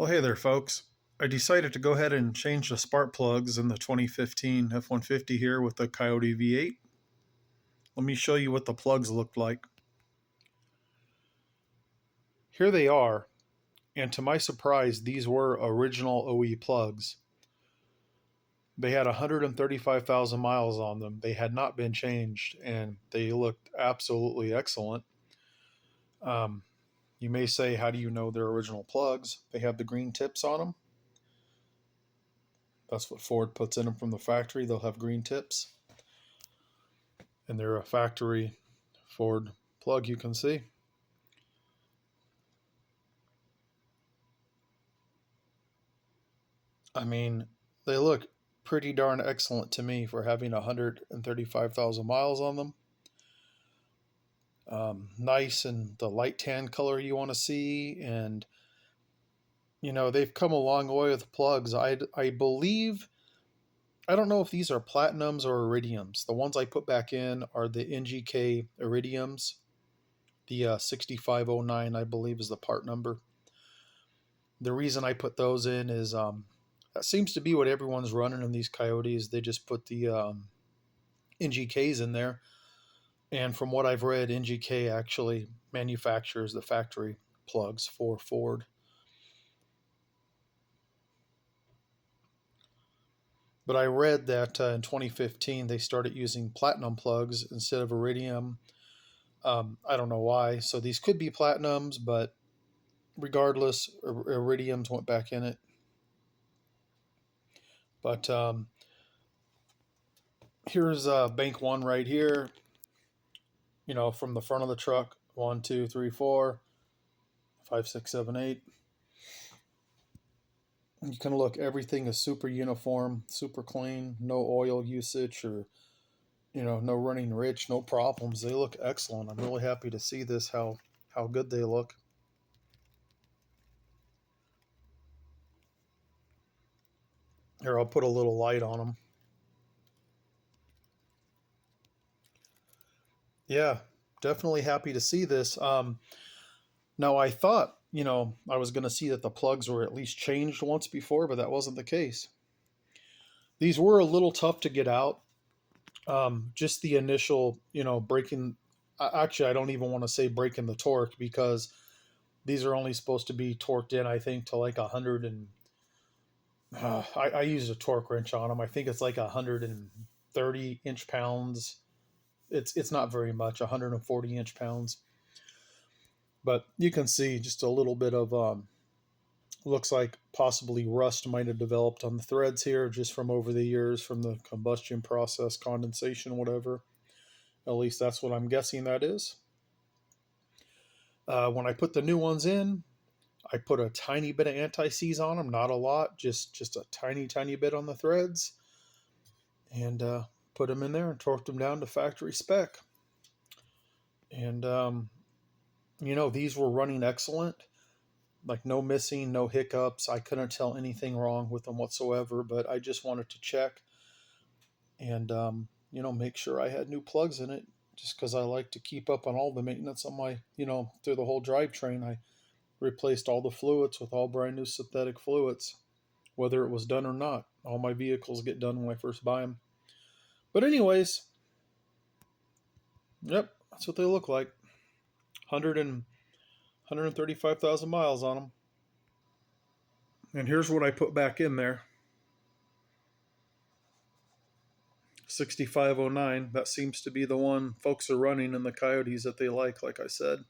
Well, hey there, folks. I decided to go ahead and change the spark plugs in the 2015 F-150 here with the Coyote V-8. Let me show you what the plugs looked like. Here they are, and to my surprise, these were original OE plugs. They had 135,000 miles on them. They had not been changed, and they looked absolutely excellent. Um, you may say, how do you know they're original plugs? They have the green tips on them. That's what Ford puts in them from the factory. They'll have green tips. And they're a factory Ford plug, you can see. I mean, they look pretty darn excellent to me for having 135,000 miles on them. Nice in the light tan color you want to see. And, they've come a long way with plugs. I believe, I don't know if these are platinums or iridiums. The ones I put back in are the NGK iridiums. The 6509, I believe, is the part number. The reason I put those in is that seems to be what everyone's running in these Coyotes. They just put the NGKs in there. And from what I've read, NGK actually manufactures the factory plugs for Ford. But I read that in 2015 they started using platinum plugs instead of iridium. I don't know why. So these could be platinums, but regardless, iridiums went back in it. But here's bank one right here. From the front of the truck. 1, 2, 3, 4, 5, 6, 7, 8. You can look, everything is super uniform, super clean, no oil usage or, no running rich, no problems. They look excellent. I'm really happy to see this, how good they look. Here, I'll put a little light on them. Yeah, definitely happy to see this. Now, I thought, I was going to see that the plugs were at least changed once before, but that wasn't the case. These were a little tough to get out. Just the initial, breaking. Actually, I don't even want to say breaking the torque because these are only supposed to be torqued in, I think, to like 100 and I use a torque wrench on them. I think it's like 130 inch pounds. It's not very much, 140 inch pounds. But you can see just a little bit of looks like possibly rust might have developed on the threads here just from over the years from the combustion process, condensation, whatever. At least that's what I'm guessing that is. When I put the new ones in, I put a tiny bit of anti-seize on them, not a lot, just a tiny bit on the threads, and put them in there and torqued them down to factory spec. And these were running excellent, like no missing, no hiccups. I couldn't tell anything wrong with them whatsoever, but I just wanted to check and make sure I had new plugs in it, just because I like to keep up on all the maintenance on my, through the whole drivetrain. I replaced all the fluids with all brand new synthetic fluids, whether it was done or not. All my vehicles get done when I first buy them. But anyways, yep, that's what they look like. 135,000 miles on them. And here's what I put back in there. 6509. That seems to be the one folks are running in the Coyotes that they like I said.